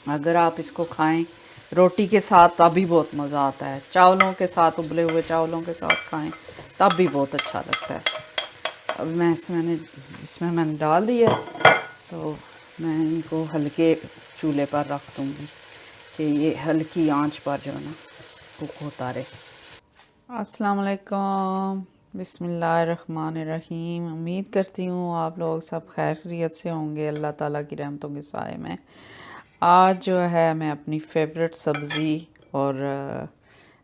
अगर आप इसको खाएं रोटी के साथ तब भी बहुत मज़ा आता है, चावलों के साथ, उबले हुए चावलों के साथ खाएं तब भी बहुत अच्छा लगता है। अब मैं इसमें मैंने डाल दिया, तो मैं इनको हल्के चूल्हे पर रख दूँगी कि ये हल्की आंच पर जो है ना कुक होता रहे। अस्सलाम वालेकुम, बिस्मिल्लाहिर्रहमानिर्रहीम। उम्मीद करती हूँ आप लोग सब खैर खैरियत से होंगे, अल्लाह ताला की रहमतों के साए में। आज जो है मैं अपनी फेवरेट सब्ज़ी और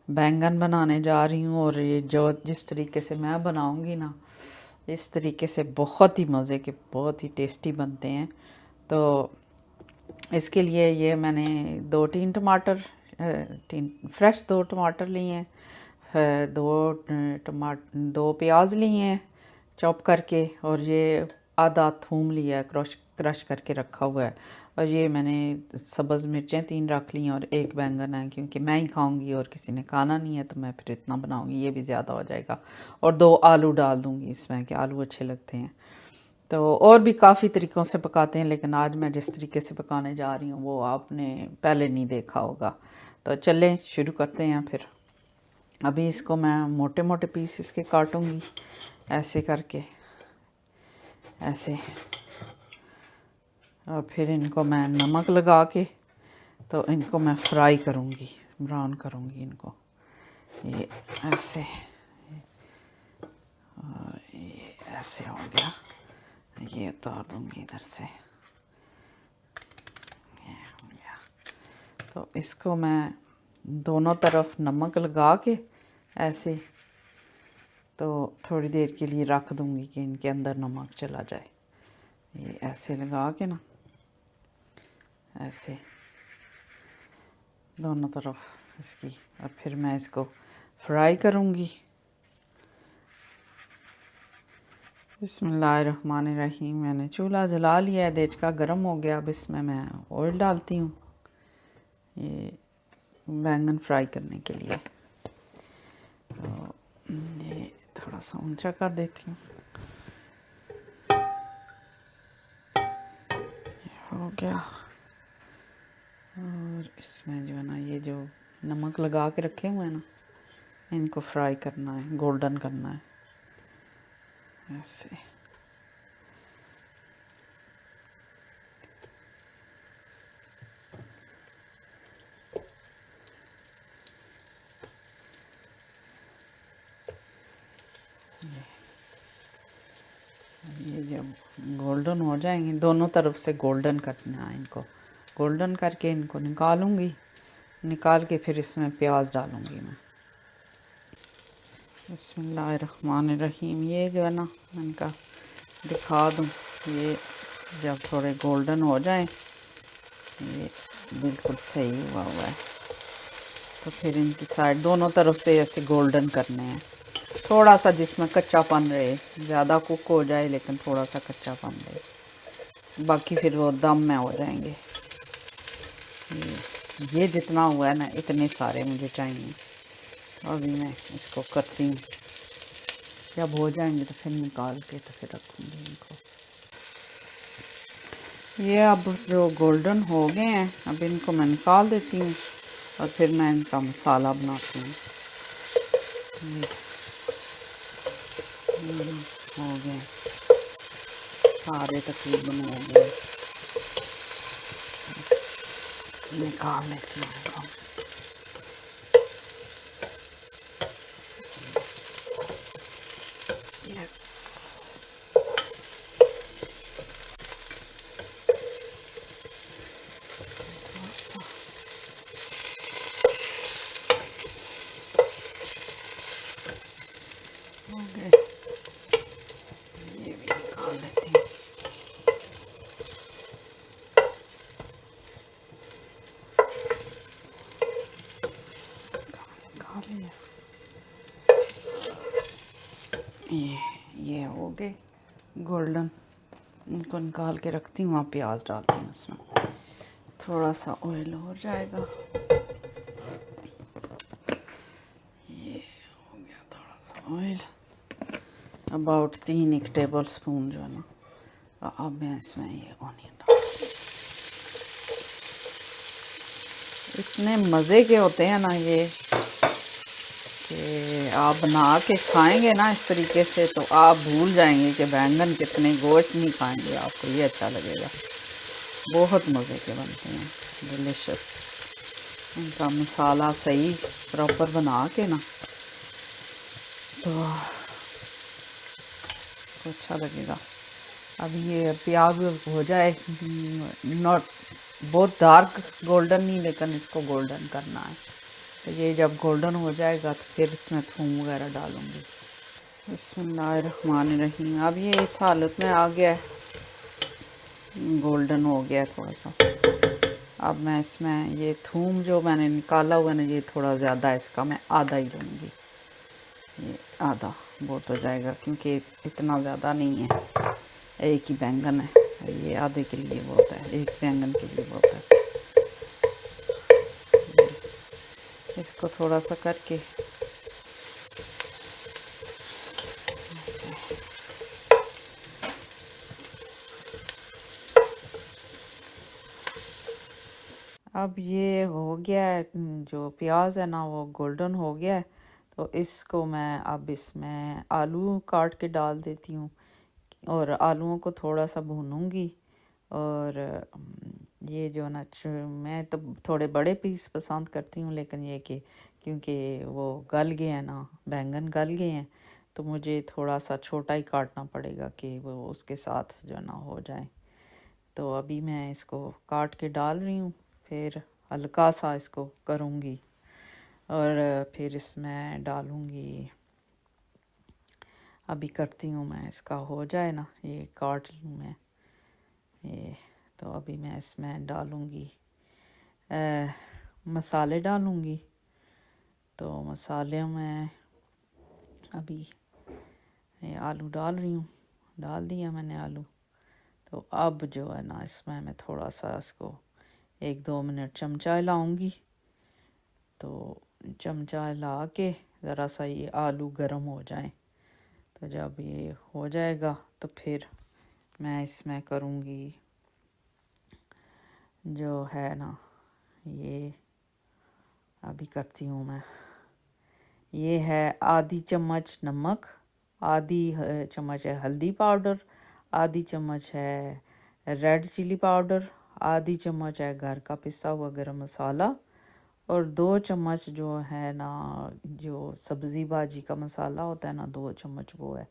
बैंगन बनाने जा रही हूँ, और ये जो जिस तरीके से मैं बनाऊँगी ना, इस तरीके से बहुत ही मज़े के, बहुत ही टेस्टी बनते हैं। तो इसके लिए ये मैंने 2-3 टमाटर, फ्रेश 2 टमाटर लिए हैं, फिर 2 प्याज लिए हैं चॉप करके, और ये आधा थूम लिया है क्रश करके रखा हुआ है, और ये मैंने सब्ज़ मिर्चें 3 रख ली हैं, और 1 बैंगन है क्योंकि मैं ही खाऊंगी और किसी ने खाना नहीं है, तो मैं फिर इतना बनाऊंगी, ये भी ज़्यादा हो जाएगा। और 2 आलू डाल दूंगी इसमें कि आलू अच्छे लगते हैं। तो और भी काफ़ी तरीक़ों से पकाते हैं, लेकिन आज मैं जिस तरीके से पकाने जा रही हूँ वो आपने पहले नहीं देखा होगा। तो चलें शुरू करते हैं। फिर अभी इसको मैं मोटे मोटे पीस इसके काटूँगी ऐसे करके, ऐसे, और फिर इनको मैं नमक लगा के, तो इनको मैं फ्राई करूँगी, ब्राउन करूँगी इनको, ये ऐसे, और ये ऐसे हो गया। ये उतार दूँगी इधर से, ये हो गया। तो इसको मैं दोनों तरफ नमक लगा के ऐसे, तो थोड़ी देर के लिए रख दूँगी कि इनके अंदर नमक चला जाए। ये ऐसे लगा के ना, ऐसे दोनों तरफ इसकी, और फिर मैं इसको फ्राई करूँगी। बिस्मिल्लाहिर्रहमानिर्रहीम। मैंने चूल्हा जला लिया है, देचका गर्म हो गया। अब इसमें मैं ऑयल डालती हूँ ये बैंगन फ्राई करने के लिए। तो ये थोड़ा सा ऊंचा कर देती हूँ, हो गया। और इसमें जो है ना, ये जो नमक लगा के रखे हुए हैं ना, इनको फ्राई करना है, गोल्डन करना है ऐसे। ये जब गोल्डन हो जाएंगे, दोनों तरफ से गोल्डन करना है इनको, गोल्डन करके इनको निकालूंगी। निकाल के फिर इसमें प्याज डालूंगी मैं। बिस्मिल्लाहिर्रहमानिर्रहीम। ये जो है ना, मैं इनका दिखा दूँ, ये जब थोड़े गोल्डन हो जाएं, ये बिल्कुल सही हुआ है, तो फिर इनकी साइड दोनों तरफ से ऐसे गोल्डन करने हैं। थोड़ा सा जिसमें कच्चापन रहे, ज़्यादा कुक हो जाए लेकिन थोड़ा सा कच्चापन रहे, बाकी फिर वो दम में हो जाएंगे। ये जितना हुआ है ना, इतने सारे मुझे चाहिए। अभी मैं इसको करती हूँ, जब हो जाएंगे तो फिर निकाल के तो फिर रखूँगी इनको। ये अब जो गोल्डन हो गए हैं, अब इनको मैं निकाल देती हूँ, और फिर मैं इनका मसाला बनाती हूँ। हो गए सारे, तकरीबन हो गए। निकाल लेती हूँ इनको। यस, हो गए, ये भी निकाल लेती हूँ। निकाल लिया, ये हो गए गोल्डन। इनको निकाल के रखती हूँ, प्याज डालती हूँ उसमें, थोड़ा सा ऑयल हो जाएगा। ये हो गया थोड़ा सा ऑयल, अबाउट 3 टेबल स्पून जो है ना। अब मैं इसमें ये ऑनियन डाल, इतने मज़े के होते हैं ना ये कि आप बना के खाएंगे ना इस तरीके से तो आप भूल जाएंगे कि बैंगन कितने, गोश्त नहीं खाएंगे, आपको ये अच्छा लगेगा। बहुत मज़े के बनते हैं, डिलीशियस। इनका मसाला सही प्रॉपर बना के ना तो अच्छा लगेगा। अब ये प्याज हो जाए, नॉट बहुत डार्क गोल्डन नहीं, लेकिन इसको गोल्डन करना है। तो ये जब गोल्डन हो जाएगा तो फिर इसमें थूम वगैरह डालूँगी। बिस्मिल्लाहिर्रहमानिर्रहीम। अब ये इस हालत में आ गया है, गोल्डन हो गया है थोड़ा सा। अब मैं इसमें ये थूम जो मैंने निकाला हुआ है ना, ये थोड़ा ज़्यादा है, इसका मैं आधा ही लूँगी। ये आधा बहुत हो जाएगा क्योंकि इतना ज़्यादा नहीं है, एक ही बैंगन है, ये आधे के लिए बहुत है, एक बैंगन के लिए बहुत है। इसको थोड़ा सा करके अब ये हो गया है, जो प्याज है ना वो गोल्डन हो गया है। तो इसको मैं अब इसमें आलू काट के डाल देती हूँ और आलूओं को थोड़ा सा भूनूंगी। और ये जो ना, मैं तो थोड़े बड़े पीस पसंद करती हूँ, लेकिन ये कि क्योंकि वो गल गए हैं ना, बैंगन गल गए हैं, तो मुझे थोड़ा सा छोटा ही काटना पड़ेगा कि वो उसके साथ जो ना हो जाए। तो अभी मैं इसको काट के डाल रही हूँ, फिर हल्का सा इसको करूँगी और फिर इसमें डालूँगी। अभी करती हूँ मैं, इसका हो जाए ना, ये काट लूँ मैं ये। तो अभी मैं इसमें डालूँगी मसाले डालूँगी। तो मसाले में अभी ये आलू डाल रही हूँ, डाल दिया मैंने आलू। तो अब जो है ना, इसमें मैं थोड़ा सा इसको 1-2 मिनट चमचा हिलाऊँगी। तो चमचा हिला के ज़रा सा ये आलू गर्म हो जाए। तो जब ये हो जाएगा तो फिर मैं इसमें करूँगी जो है ना, ये अभी करती हूँ मैं। ये है आधी चम्मच नमक, आधी चम्मच है हल्दी पाउडर, आधी चम्मच है रेड चिली पाउडर, आधी चम्मच है घर का पिसा हुआ गरम मसाला, और 2 चम्मच जो है ना, जो सब्ज़ी भाजी का मसाला होता है ना, 2 चम्मच वो है।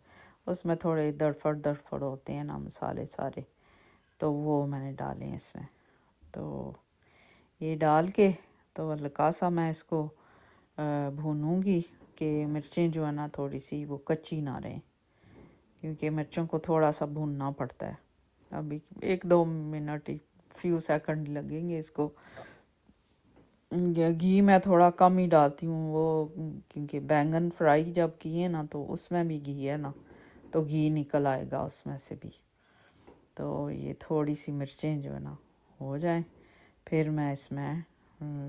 उसमें थोड़े दरफड़ होते हैं ना मसाले सारे, तो वो मैंने डाले हैं इसमें। तो ये डाल के तो हल्का सा मैं इसको भूनूंगी कि मिर्चें जो है ना थोड़ी सी वो कच्ची ना रहें, क्योंकि मिर्चों को थोड़ा सा भूनना पड़ता है। अभी 1-2 मिनट ही, फ्यू सेकंड लगेंगे इसको। घी मैं थोड़ा कम ही डालती हूँ वो, क्योंकि बैंगन फ्राई जब किए ना तो उसमें भी घी है ना, तो घी निकल आएगा उसमें से भी। तो ये थोड़ी सी मिर्चें जो है ना हो जाए, फिर मैं इसमें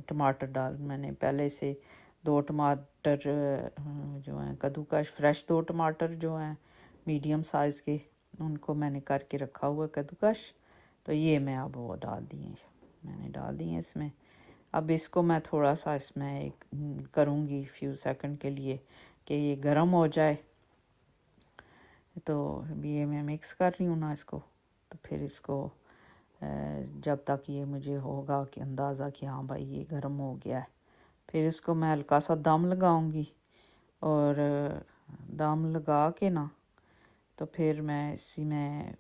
टमाटर मैंने पहले से 2 टमाटर जो हैं कद्दूकश, फ्रेश 2 टमाटर जो हैं मीडियम साइज़ के, उनको मैंने करके रखा हुआ कद्दूकश। तो ये मैं अब वो मैंने डाल दिए इसमें। अब इसको मैं थोड़ा सा इसमें एक करूँगी फ्यू सेकंड के लिए कि ये गर्म हो जाए। तो अभी ये मैं मिक्स कर रही हूँ ना इसको। तो फिर इसको जब तक ये मुझे होगा कि अंदाज़ा कि हाँ भाई ये गर्म हो गया है, फिर इसको मैं हल्का सा दम लगाऊंगी। और दम लगा के ना तो फिर मैं इसी में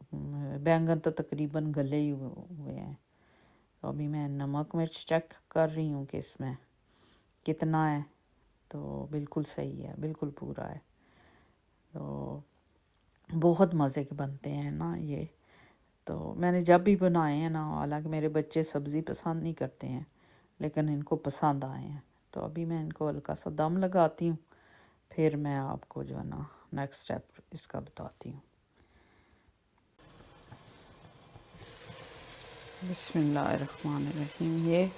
बैंगन तो तकरीबन गले ही हुए हैं। तो अभी मैं नमक मिर्च चेक कर रही हूँ कि इसमें कितना है। तो बिल्कुल सही है, बिल्कुल पूरा है। तो बहुत मज़े के बनते हैं ना ये। तो मैंने जब भी बनाए हैं ना, हालांकि मेरे बच्चे सब्ज़ी पसंद नहीं करते हैं, लेकिन इनको पसंद आए हैं। तो अभी मैं इनको हल्का सा दम लगाती हूँ, फिर मैं आपको जो है ना नेक्स्ट स्टेप इसका बताती हूँ। बिस्मिल्लाहिर्रहमानिर्रहीम। ये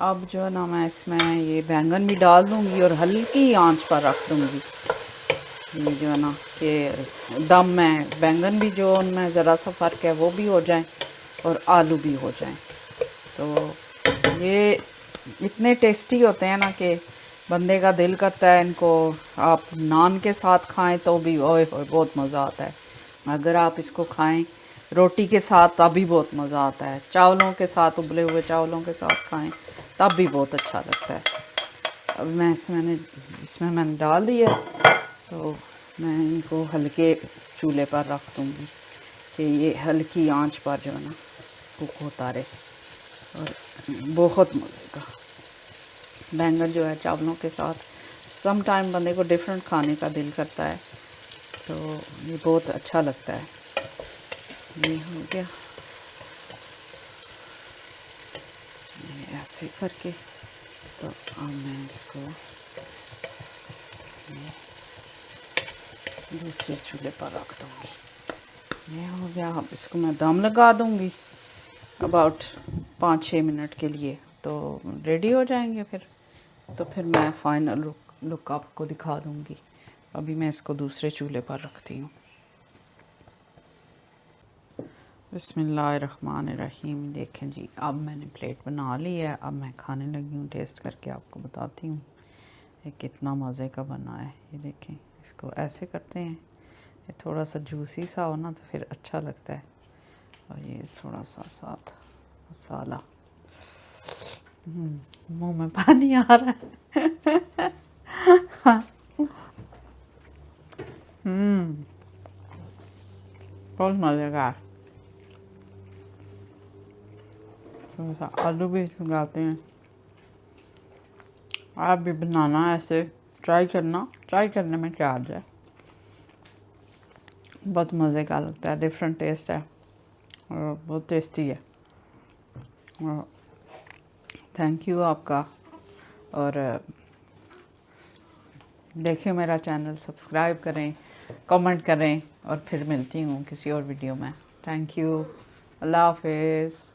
अब जो है ना मैं इसमें ये बैंगन भी डाल दूँगी और हल्की आंच पर रख दूँगी। ये जो है ना कि दम में बैंगन भी जो उनमें ज़रा सा फ़र्क है वो भी हो जाए और आलू भी हो जाए। तो ये इतने टेस्टी होते हैं ना कि बंदे का दिल करता है इनको आप नान के साथ खाएं तो भी ओए होए बहुत मज़ा आता है। अगर आप इसको खाएं रोटी के साथ तब भी बहुत मज़ा आता है। चावलों के साथ, उबले हुए चावलों के साथ खाएं तब भी बहुत अच्छा लगता है। अब मैं इसमें मैंने डाल दिया, तो मैं इनको हल्के चूल्हे पर रख दूँगी कि ये हल्की आंच पर जो है ना कुक होता रहे। और बहुत मज़े का बैंगन जो है चावलों के साथ, सम टाइम बंदे को डिफरेंट खाने का दिल करता है, तो ये बहुत अच्छा लगता है। ये हो गया, ये ऐसे करके। तो अब मैं इसको दूसरे चूल्हे पर रख दूँगी। ये हो गया। अब इसको मैं दम लगा दूँगी अबाउट 5-6 मिनट के लिए, तो रेडी हो जाएंगे फिर। तो फिर मैं फाइनल लुक आपको दिखा दूँगी। अभी मैं इसको दूसरे चूल्हे पर रखती हूँ। बिस्मिल्लाहिर्रहमानिर्रहीम। देखें जी, अब मैंने प्लेट बना ली है। अब मैं खाने लगी हूँ, टेस्ट करके आपको बताती हूँ ये कितना मज़े का बना है। ये देखें, इसको ऐसे करते हैं, ये थोड़ा सा जूसी सा हो ना तो फिर अच्छा लगता है। और ये थोड़ा सा साथ मसाला, मुंह में पानी आ रहा है। बहुत मज़े का है। थोड़ा सा आलू भी लगाते हैं। आप भी बनाना ऐसे, ट्राई करना, ट्राई करने में क्या हर्ज है। बहुत मज़े का लगता है, डिफरेंट टेस्ट है और बहुत टेस्टी है। और थैंक यू आपका। और देखिए मेरा चैनल, सब्सक्राइब करें, कमेंट करें, और फिर मिलती हूँ किसी और वीडियो में। Thank you. अल्लाह हाफिज़।